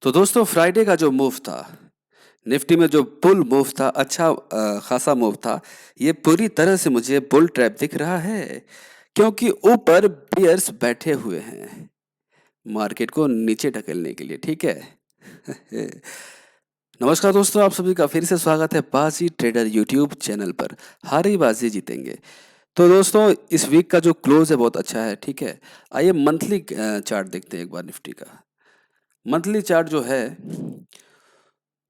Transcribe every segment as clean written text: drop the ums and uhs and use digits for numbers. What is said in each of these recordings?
तो दोस्तों फ्राइडे का जो मूव था, निफ्टी में जो बुल मूव था, अच्छा खासा मूव था। ये पूरी तरह से मुझे बुल ट्रैप दिख रहा है, क्योंकि ऊपर बियर्स बैठे हुए हैं मार्केट को नीचे ढकेलने के लिए। ठीक है। नमस्कार दोस्तों, आप सभी का फिर से स्वागत है बाजी ट्रेडर यूट्यूब चैनल पर। हारी बाजी जीतेंगे। तो दोस्तों इस वीक का जो क्लोज है बहुत अच्छा है। ठीक है, आइए मंथली चार्ट देखते हैं एक बार निफ्टी का। मंथली चार्ट जो है,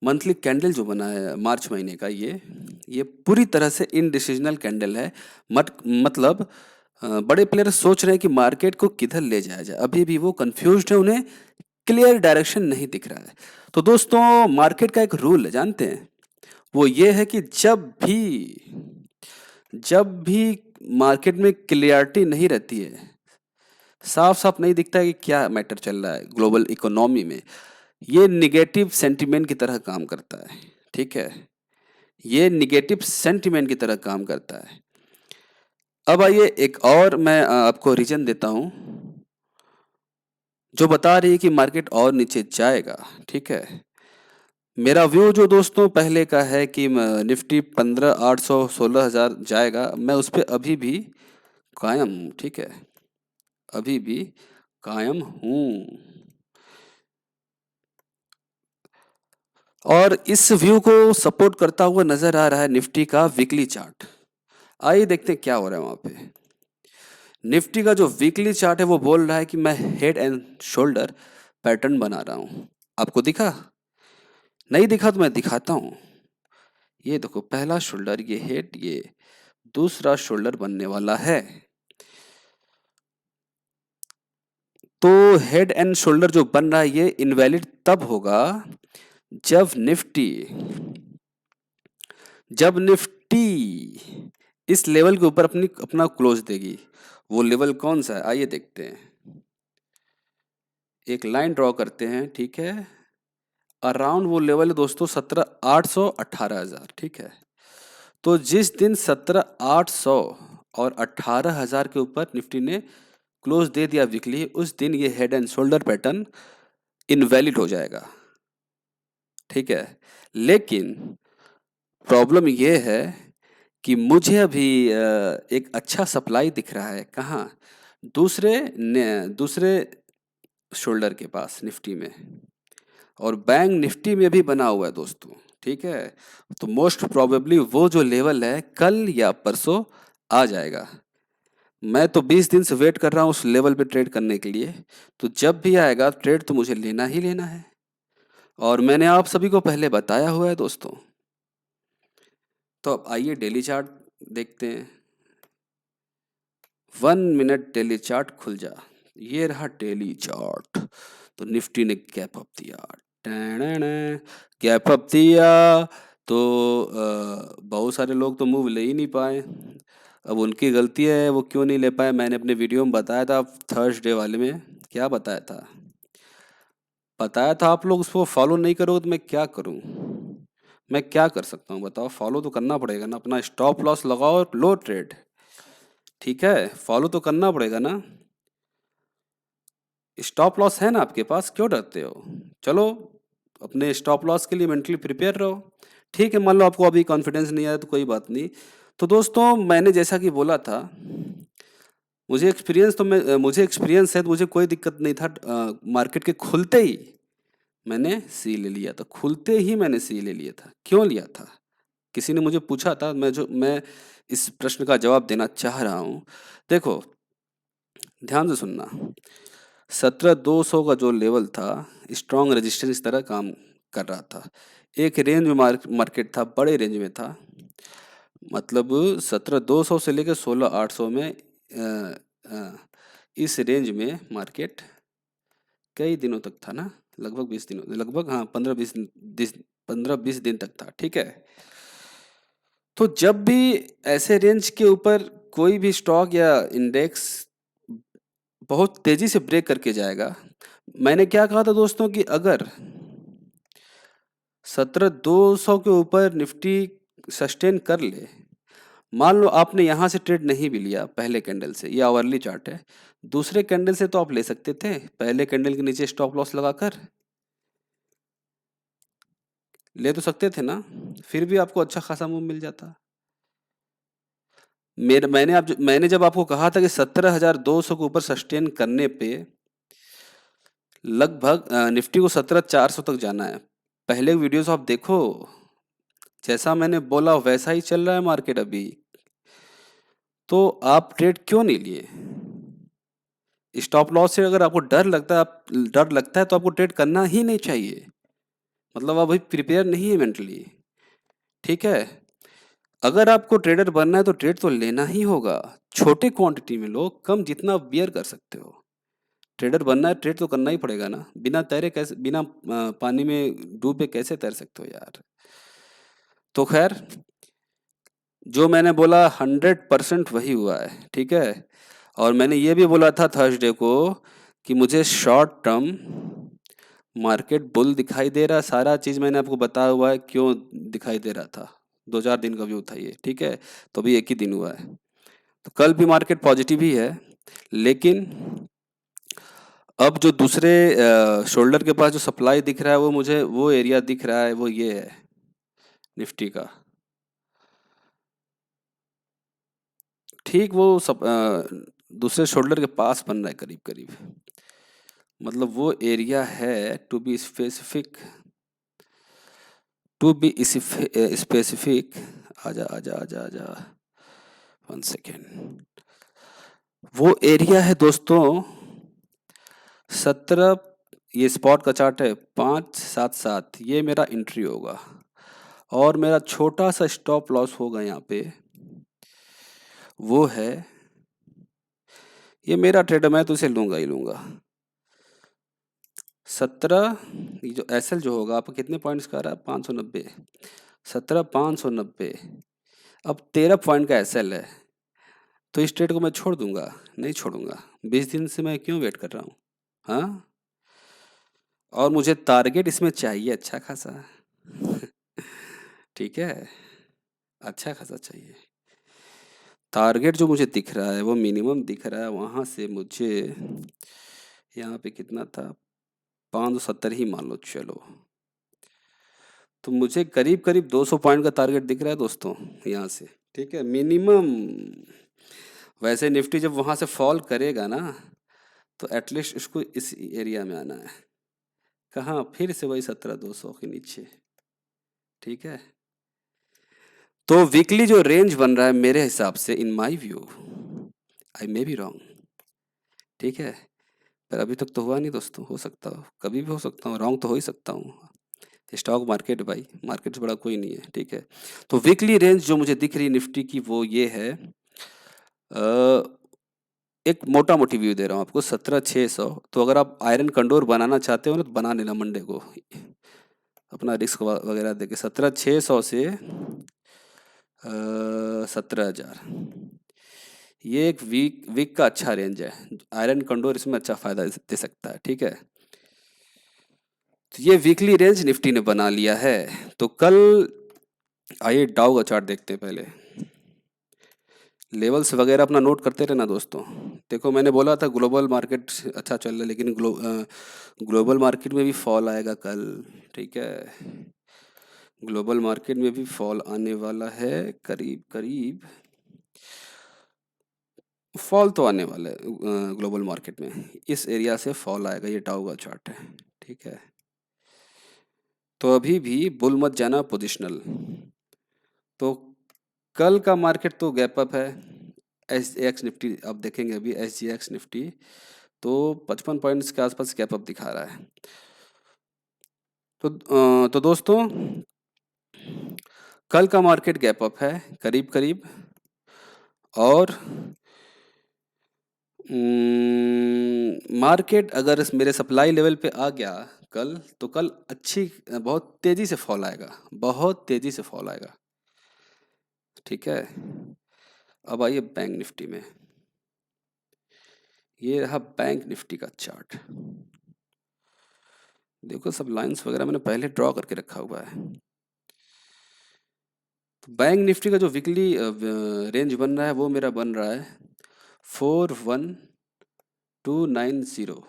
मंथली कैंडल जो बना है मार्च महीने का, ये पूरी तरह से इनडिसिजनल कैंडल है। मतलब बड़े प्लेयर सोच रहे हैं कि मार्केट को किधर ले जाया जाए, अभी भी वो कंफ्यूज्ड है, उन्हें क्लियर डायरेक्शन नहीं दिख रहा है। तो दोस्तों मार्केट का एक रूल है, जानते हैं? वो ये है कि जब भी मार्केट में क्लियरिटी नहीं रहती है, साफ साफ नहीं दिखता है कि क्या मैटर चल रहा है ग्लोबल इकोनॉमी में, ये निगेटिव सेंटिमेंट की तरह काम करता है। ठीक है, ये निगेटिव सेंटिमेंट की तरह काम करता है। अब आइए एक और मैं आपको रीजन देता हूं जो बता रही है कि मार्केट और नीचे जाएगा। ठीक है, मेरा व्यू जो दोस्तों पहले का है कि निफ्टी 15,800 16,000 जाएगा, मैं उस पर अभी भी कायम हूं। ठीक है, अभी भी कायम हूं। और इस व्यू को सपोर्ट करता हुआ नजर आ रहा है निफ्टी का वीकली चार्ट। आइए देखते हैं क्या हो रहा है वहां पे। निफ्टी का जो वीकली चार्ट है वो बोल रहा है कि मैं हेड एंड शोल्डर पैटर्न बना रहा हूं। आपको दिखा? नहीं दिखा तो मैं दिखाता हूं। ये देखो, पहला शोल्डर ये हेड, ये दूसरा शोल्डर बनने वाला है। तो हेड एंड शोल्डर जो बन रहा है ये इनवैलिड तब होगा जब निफ्टी जब निफ्टी इस लेवल के ऊपर अपना क्लोज देगी। वो लेवल कौन सा है आइए देखते हैं। एक लाइन ड्रॉ करते हैं। ठीक है, अराउंड वो लेवल है दोस्तों 17,800 18,000। ठीक है, तो जिस दिन 17,800 और 18,000 के ऊपर निफ्टी ने क्लोज दे दिया वीकली, उस दिन ये head and shoulder pattern invalid हो जाएगा। ठीक है, लेकिन प्रॉब्लम ये है कि मुझे अभी एक अच्छा सप्लाई दिख रहा है। कहाँ? दूसरे शोल्डर के पास निफ्टी में, और बैंक निफ्टी में भी बना हुआ है दोस्तों। ठीक है, तो मोस्ट प्रोबेबली वो जो लेवल है कल या परसों आ जाएगा। मैं तो 20 दिन से वेट कर रहा हूँ उस लेवल पे ट्रेड करने के लिए। तो जब भी आएगा ट्रेड तो मुझे लेना ही लेना है, और मैंने आप सभी को पहले बताया हुआ है दोस्तों। तो अब आइए डेली चार्ट देखते हैं। 1 मिनट डेली चार्ट खुल जा। ये रहा डेली चार्ट। तो निफ्टी ने गैप अप दिया, गैप अप दिया। तो बहुत सारे लोग तो मूव ले ही नहीं पाए। अब उनकी गलती है, वो क्यों नहीं ले पाए। मैंने अपने वीडियो में बताया था थर्सडे वाले में। क्या बताया था आप लोग उसको फॉलो नहीं करोगे तो मैं क्या करूं? मैं क्या कर सकता हूं बताओ? फॉलो तो करना पड़ेगा ना, अपना स्टॉप लॉस लगाओ और लो ट्रेड। ठीक है, फॉलो तो करना पड़ेगा ना। स्टॉप लॉस है ना आपके पास, क्यों डरते हो? चलो, अपने स्टॉप लॉस के लिए मेंटली प्रिपेयर रहो। ठीक है, मान लो आपको अभी कॉन्फिडेंस नहीं आया तो कोई बात नहीं। तो दोस्तों मैंने जैसा कि बोला था, मुझे एक्सपीरियंस है, तो मुझे कोई दिक्कत नहीं था। मार्केट के खुलते ही मैंने सी ले लिया था। खुलते ही मैंने सी ले लिया था। क्यों लिया था? किसी ने मुझे पूछा था, मैं इस प्रश्न का जवाब देना चाह रहा हूँ। देखो, ध्यान से सुनना। 17,200 का जो लेवल था, स्ट्रॉन्ग रेजिस्टेंस इस तरह काम कर रहा था। एक रेंज में मार्केट था, बड़े रेंज में था। मतलब 17,200 से लेकर 16,800 में इस रेंज में मार्केट कई दिनों तक था ना, लगभग 20 दिनों, लगभग हाँ 15-20 दिन तक था। ठीक है, तो जब भी ऐसे रेंज के ऊपर कोई भी स्टॉक या इंडेक्स बहुत तेजी से ब्रेक करके जाएगा, मैंने क्या कहा था दोस्तों कि अगर 17,200 के ऊपर निफ्टी सस्टेन कर ले, मान लो आपने यहाँ से ट्रेड नहीं भी लिया पहले कैंडल से, ये आवरली चार्ट है, दूसरे कैंडल से तो आप ले सकते थे पहले कैंडल के नीचे स्टॉप लॉस लगाकर। ले तो सकते थे ना, फिर भी आपको अच्छा खासा मूव मिल जाता। मैंने जब आपको कहा था कि 17,200 के ऊपर सस्टेन करने पे लगभग निफ्टी को 17,400 तक जाना है। पहले वीडियोस आप देखो, जैसा मैंने बोला वैसा ही चल रहा है मार्केट अभी। तो आप ट्रेड क्यों नहीं लिए? स्टॉप लॉस से अगर आपको डर लगता है तो आपको ट्रेड करना ही नहीं चाहिए। मतलब आप अभी प्रिपेयर नहीं है मेंटली, ठीक है। अगर आपको ट्रेडर बनना है तो ट्रेड तो लेना ही होगा। छोटे क्वांटिटी में लो, कम जितना बियर कर सकते हो। ट्रेडर बनना है, ट्रेड तो करना ही पड़ेगा ना। बिना पानी में डूबे कैसे तैर सकते हो यार। तो खैर, जो मैंने बोला 100% वही हुआ है, ठीक है। और मैंने ये भी बोला था थर्सडे को कि मुझे शॉर्ट टर्म मार्केट बुल दिखाई दे रहा है। सारा चीज़ मैंने आपको बताया हुआ है क्यों दिखाई दे रहा था। 2-4 दिन का व्यू था ये, ठीक है। तो अभी एक ही दिन हुआ है। तो कल भी मार्केट पॉजिटिव ही है, लेकिन अब जो दूसरे शोल्डर के पास जो सप्लाई दिख रहा है वो मुझे वो एरिया दिख रहा है, वो ये है निफ्टी का। ठीक वो दूसरे शोल्डर के पास बन रहा है करीब करीब। मतलब वो एरिया है, to be specific, to be specific. आजा आजा आजा आजा, 1 सेकेंड। वो एरिया है दोस्तों 17, ये स्पॉट का चार्ट है 577, ये मेरा एंट्री होगा। और मेरा छोटा सा स्टॉप लॉस होगा यहाँ पे, वो है, ये मेरा ट्रेड है, मैं तो इसे लूंगा ही लूंगा। 17, ये जो एसएल जो होगा आपका कितने पॉइंट्स का आ रहा है? 590, 17,590। अब 13 पॉइंट का एसएल है, तो इस ट्रेड को मैं छोड़ दूंगा? नहीं छोड़ूंगा। 20 दिन से मैं क्यों वेट कर रहा हूँ? हाँ, और मुझे टारगेट इसमें चाहिए अच्छा खासा। ठीक है, अच्छा खासा चाहिए। टारगेट जो मुझे दिख रहा है वो मिनिमम दिख रहा है, वहाँ से मुझे यहाँ पे कितना था, 570 ही मान लो चलो। तो मुझे करीब करीब 200 पॉइंट का टारगेट दिख रहा है दोस्तों यहाँ से, ठीक है, मिनिमम। वैसे निफ्टी जब वहाँ से फॉल करेगा ना, तो एटलीस्ट इसको इस एरिया में आना है। कहाँ? फिर से वही 17,200 के नीचे, ठीक है। तो वीकली जो रेंज बन रहा है मेरे हिसाब से, in my view, I may be wrong, ठीक है। पर अभी तक तो हुआ नहीं दोस्तों, हो सकता हो, कभी भी हो सकता हूँ, रॉन्ग तो हो ही सकता हूँ। स्टॉक मार्केट भाई, मार्केट से बड़ा कोई नहीं है, ठीक है। तो वीकली रेंज जो मुझे दिख रही है निफ्टी की, वो ये है, एक मोटा मोटी व्यू दे रहा हूँ आपको, 17,600। तो अगर आप आयरन कंडोर बनाना चाहते हो ना, तो बना लेना मंडे को, अपना रिस्क वगैरह देके। 17,600 से 17,000, ये एक वीक वीक का अच्छा रेंज है। आयरन कंडोर इसमें अच्छा फायदा दे सकता है, ठीक है। तो ये वीकली रेंज निफ्टी ने बना लिया है। तो कल आइए डाउ का चार्ट देखते हैं पहले। लेवल्स वगैरह अपना नोट करते रहना दोस्तों। देखो मैंने बोला था ग्लोबल मार्केट अच्छा चल रहा है, लेकिन ग्लोबल मार्केट में भी फॉल आएगा कल, ठीक है। ग्लोबल मार्केट में भी फॉल आने वाला है, करीब करीब फॉल तो आने वाला है ग्लोबल मार्केट में। इस एरिया से फॉल आएगा, ये डाउ का चार्ट है, ठीक है। तो अभी भी बुल मत जाना पोजिशनल। तो कल का मार्केट तो गैप अप है। एस एक्स निफ्टी आप देखेंगे, अभी एस जी एक्स निफ्टी तो 55 पॉइंट्स के आसपास गैप अप दिखा रहा है। तो दोस्तों कल का मार्केट गैप अप है करीब करीब। और मार्केट अगर मेरे सप्लाई लेवल पे आ गया कल, तो कल अच्छी बहुत तेजी से फॉल आएगा, बहुत तेजी से फॉल आएगा, ठीक है। अब आइए बैंक निफ्टी में। ये रहा बैंक निफ्टी का चार्ट। देखो सब लाइंस वगैरह मैंने पहले ड्रॉ करके रखा हुआ है। तो बैंक निफ्टी का जो वीकली रेंज बन रहा है वो मेरा बन रहा है 41290,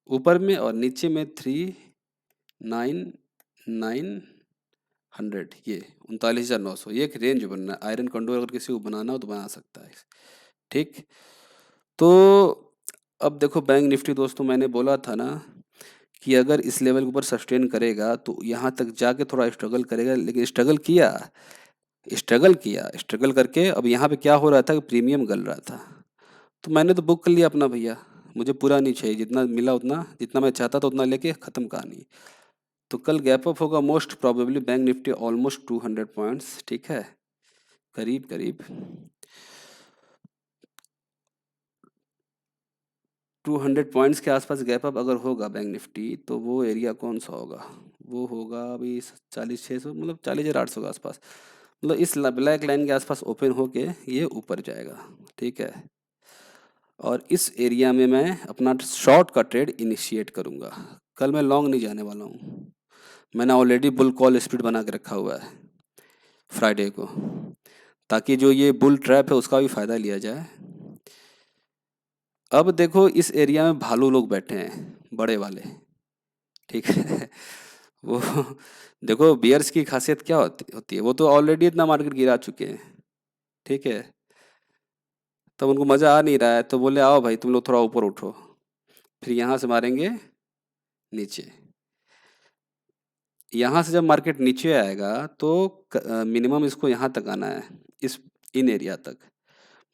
ऊपर में, और नीचे में 3999, 100, ये 39,900, ये एक रेंज बनना है। आयरन कंडोर अगर किसी को बनाना हो तो बना सकता है। ठीक, तो अब देखो बैंक निफ्टी दोस्तों, मैंने बोला था ना कि अगर इस लेवल के ऊपर सस्टेन करेगा तो यहाँ तक जाके थोड़ा स्ट्रगल करेगा, लेकिन स्ट्रगल करके अब यहाँ पे क्या हो रहा था कि प्रीमियम गल रहा था, तो मैंने तो बुक कर लिया अपना भैया। मुझे पूरा नहीं चाहिए, जितना मिला उतना, जितना मैं चाहता था उतना लेके ख़त्म कहानी। तो कल गैप अप होगा most probably bank Nifty almost 200 points, ठीक है, करीब करीब 200 पॉइंट्स के आसपास गैप अप अगर होगा बैंक निफ्टी, तो वो एरिया कौन सा होगा, वो होगा अभी 46,600, मतलब 40,800 के आसपास, मतलब इस ब्लैक लाइन के आसपास ओपन होके ये ऊपर जाएगा, ठीक है। और इस एरिया में मैं अपना शॉर्ट का ट्रेड इनिशिएट करूंगा। कल मैं लॉन्ग नहीं जाने वाला हूँ, मैंने ऑलरेडी बुल कॉल स्पीड बना के रखा हुआ है फ्राइडे को, ताकि जो ये बुल ट्रैप है उसका भी फ़ायदा लिया जाए। अब देखो इस एरिया में भालू लोग बैठे हैं, बड़े वाले, ठीक है। वो देखो बियर्स की खासियत क्या होती है, वो तो ऑलरेडी इतना मार्केट गिरा चुके हैं, ठीक है। तब उनको मज़ा आ नहीं रहा है, तो बोले आओ भाई तुम लोग थोड़ा ऊपर उठो, फिर यहाँ से मारेंगे नीचे। यहाँ से जब मार्केट नीचे आएगा तो मिनिमम इसको यहाँ तक आना है, इस इन एरिया तक,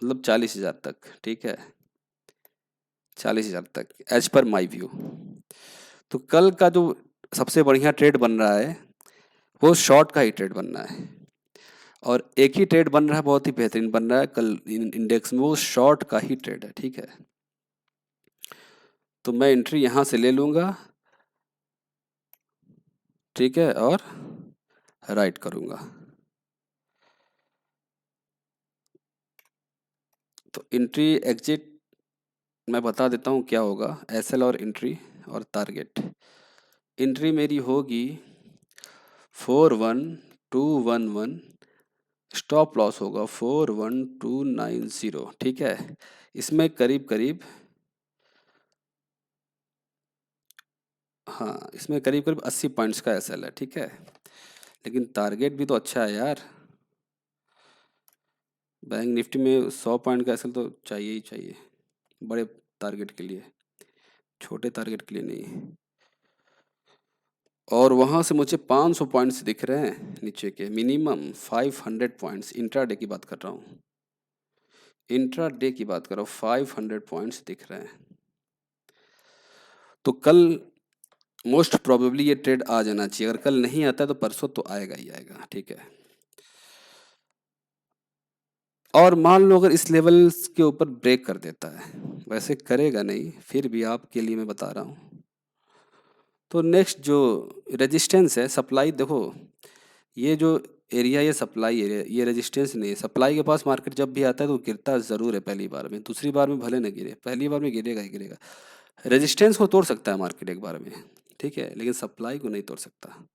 मतलब 40,000 तक, ठीक है, 40,000 तक एज पर माई व्यू। तो कल का जो सबसे बढ़िया ट्रेड बन रहा है वो शॉर्ट का ही ट्रेड बनना है, और एक ही ट्रेड बन रहा है, बहुत ही बेहतरीन बन रहा है कल इंडेक्स में, वो शॉर्ट का ही ट्रेड है, ठीक है। तो मैं एंट्री यहाँ से ले लूँगा, ठीक है, और राइट करूँगा। तो एंट्री एग्जिट मैं बता देता हूँ क्या होगा, एसएल और एंट्री और टारगेट। एंट्री मेरी होगी 41211, स्टॉप लॉस होगा 41290, ठीक है। इसमें करीब करीब, हाँ इसमें करीब करीब 80 पॉइंट्स का एसएल है, ठीक है। लेकिन टारगेट भी तो अच्छा है यार, बैंक निफ्टी में 100 पॉइंट का एसएल तो चाहिए ही चाहिए, बड़े टारगेट के लिए, छोटे टारगेट के लिए नहीं। और वहाँ से मुझे 500 पॉइंट्स दिख रहे हैं नीचे के, मिनिमम 500 पॉइंट्स, इंट्राडे की बात कर रहा हूँ, इंट्राडे की बात कर रहा हूँ, 500 पॉइंट्स दिख रहे हैं। तो कल मोस्ट प्रोबेबली ये ट्रेड आ जाना चाहिए, अगर कल नहीं आता है तो परसों तो आएगा ही आएगा, ठीक है। और मान लो अगर इस लेवल के ऊपर ब्रेक कर देता है, वैसे करेगा नहीं, फिर भी आपके लिए मैं बता रहा हूँ, तो नेक्स्ट जो रेजिस्टेंस है, सप्लाई देखो, ये जो एरिया, ये सप्लाई एरिया, ये रेजिस्टेंस नहीं है। सप्लाई के पास मार्केट जब भी आता है तो गिरता ज़रूर है, पहली बार में, दूसरी बार में भले न गिरे, पहली बार में गिरेगा ही गिरेगा। रेजिस्टेंस को तोड़ सकता है मार्केट एक बार में, ठीक है, लेकिन सप्लाई को नहीं तोड़ सकता,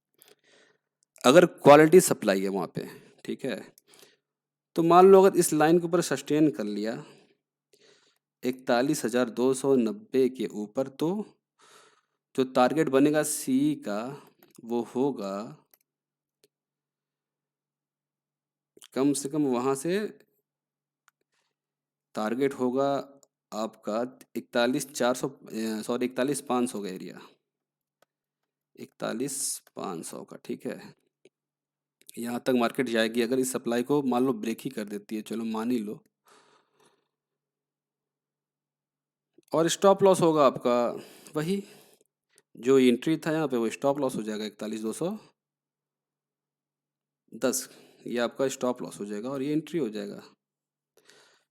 अगर क्वालिटी सप्लाई है वहाँ पे, ठीक है। तो मान लो अगर इस लाइन के ऊपर सस्टेन कर लिया 41,290 के ऊपर, तो जो टारगेट बनेगा सी का वो होगा कम से कम, वहाँ से टारगेट होगा आपका 41,400, सॉरी 41,500 का एरिया, 41,500 का, ठीक है। यहाँ तक मार्केट जाएगी अगर इस सप्लाई को मान लो ब्रेक ही कर देती है, चलो मान ही लो, और स्टॉप लॉस होगा आपका वही जो एंट्री था यहाँ पे, वो स्टॉप लॉस हो जाएगा 41,210, ये आपका स्टॉप लॉस हो जाएगा, और ये एंट्री हो जाएगा,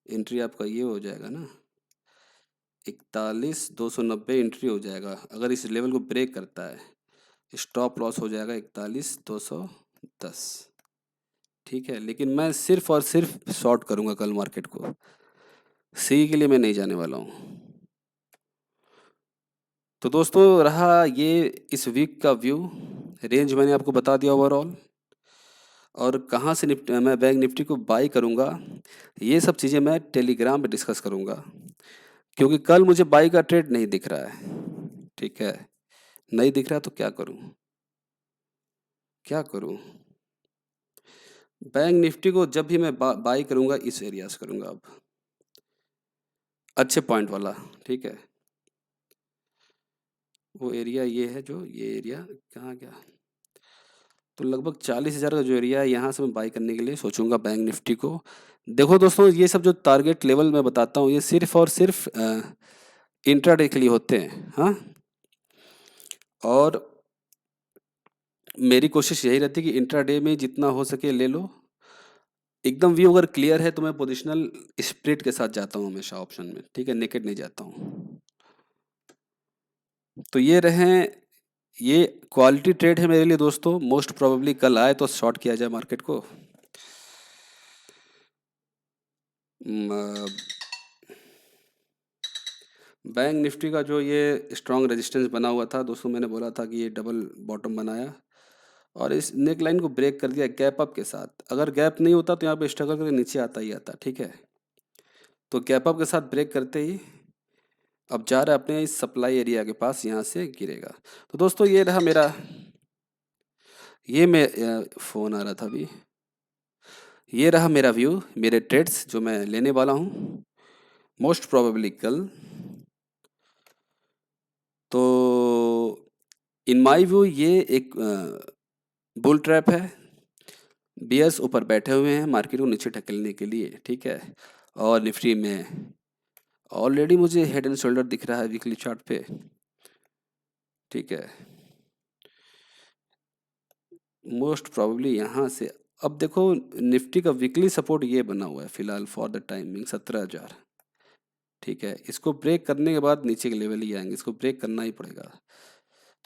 एंट्री आपका ये हो जाएगा ना 41,290, एंट्री हो जाएगा अगर इस लेवल को ब्रेक करता है, स्टॉप लॉस हो जाएगा 41,210, ठीक है। लेकिन मैं सिर्फ और सिर्फ शॉर्ट करूंगा कल मार्केट को, सी के लिए मैं नहीं जाने वाला हूँ। तो दोस्तों रहा ये इस वीक का व्यू, रेंज मैंने आपको बता दिया ओवरऑल, और कहाँ से मैं बैंक निफ्टी को बाई करूँगा, ये सब चीज़ें मैं टेलीग्राम पे डिस्कस करूँगा, क्योंकि कल मुझे बाई का ट्रेड नहीं दिख रहा है, ठीक है, नहीं दिख रहा तो क्या करूँ, क्या करूँ। बैंक निफ्टी को जब भी मैं बाई करूंगा इस एरिया से करूंगा अब, अच्छे पॉइंट वाला, ठीक है। वो एरिया ये है, जो ये एरिया कहाँ गया, तो लगभग 40,000 का जो एरिया है यहाँ से मैं बाई करने के लिए सोचूंगा बैंक निफ्टी को। देखो दोस्तों, ये सब जो टारगेट लेवल मैं बताता हूँ ये सिर्फ और सिर्फ इंट्राडे के लिए होते हैं, हाँ। और मेरी कोशिश यही रहती है कि इंट्राडे में जितना हो सके ले लो। एकदम व्यू अगर क्लियर है तो मैं पोजिशनल स्प्लिट के साथ जाता हूँ हमेशा ऑप्शन में, ठीक है, नेकेड नहीं जाता हूँ। तो ये रहे, ये क्वालिटी ट्रेड है मेरे लिए दोस्तों। मोस्ट प्रोबेबली कल आए तो शॉर्ट किया जाए मार्केट को। बैंक निफ्टी का जो ये स्ट्रॉन्ग रेजिस्टेंस बना हुआ था दोस्तों, मैंने बोला था कि ये डबल बॉटम बनाया और इस नेक लाइन को ब्रेक कर दिया गैप अप के साथ। अगर गैप नहीं होता तो यहाँ पे स्ट्रगल करके नीचे आता ही आता, ठीक है। तो गैप अप के साथ ब्रेक करते ही अब जा रहा है अपने इस सप्लाई एरिया के पास, यहाँ से गिरेगा। तो दोस्तों ये रहा मेरा, ये मैं फ़ोन आ रहा था अभी, ये रहा मेरा व्यू, मेरे ट्रेड्स जो मैं लेने वाला हूँ मोस्ट प्रोबेबली कल। तो इन माय व्यू ये एक बुल ट्रैप है। बियर्स ऊपर बैठे हुए हैं मार्केट को नीचे ढकेलने के लिए, ठीक है। और निफ्टी में ऑलरेडी मुझे हेड एंड शोल्डर दिख रहा है वीकली चार्ट पे, ठीक है। मोस्ट प्रोबेबली यहाँ से अब देखो, निफ्टी का वीकली सपोर्ट ये बना हुआ है फिलहाल फॉर द टाइमिंग 17,000, ठीक है। इसको ब्रेक करने के बाद नीचे के लेवल ही आएंगे, इसको ब्रेक करना ही पड़ेगा।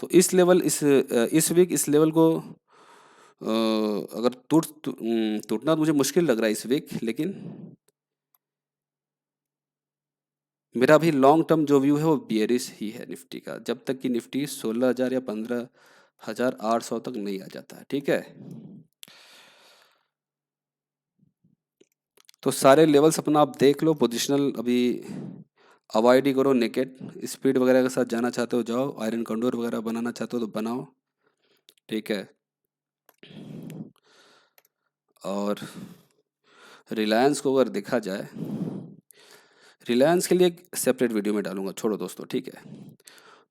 तो इस लेवल इस वीक इस लेवल को अगर टूटना तो मुझे मुश्किल लग रहा है इस वीक, लेकिन मेरा भी लॉन्ग टर्म जो व्यू है वो बियरिश ही है निफ्टी का, जब तक कि निफ्टी 16,000 या 15,800 तक नहीं आ जाता है, ठीक है। तो सारे लेवल्स अपना आप देख लो। पोजिशनल अभी अवॉइड ही करो, नेकेड स्पीड वगैरह के साथ जाना चाहते हो जाओ, आयरन कंडोर वगैरह बनाना चाहते हो तो बनाओ, ठीक है। और रिलायंस को अगर देखा जाए, रिलायंस के लिए एक सेपरेट वीडियो में डालूंगा, छोड़ो दोस्तों, ठीक है।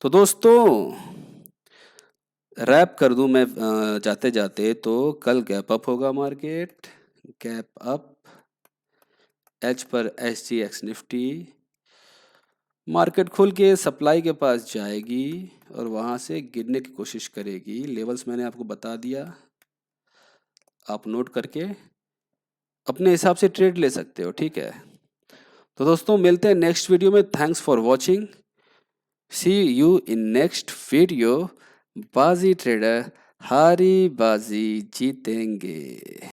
तो दोस्तों रैप कर दूं मैं जाते जाते, तो कल गैप अप होगा मार्केट, गैप अप एच पर SGX निफ्टी मार्केट खुल के सप्लाई के पास जाएगी और वहां से गिरने की कोशिश करेगी। लेवल्स मैंने आपको बता दिया, आप नोट करके अपने हिसाब से ट्रेड ले सकते हो, ठीक है। तो दोस्तों मिलते हैं नेक्स्ट वीडियो में। Thanks for watching, see you in next video. बाजी ट्रेडर हारी बाजी जीतेंगे।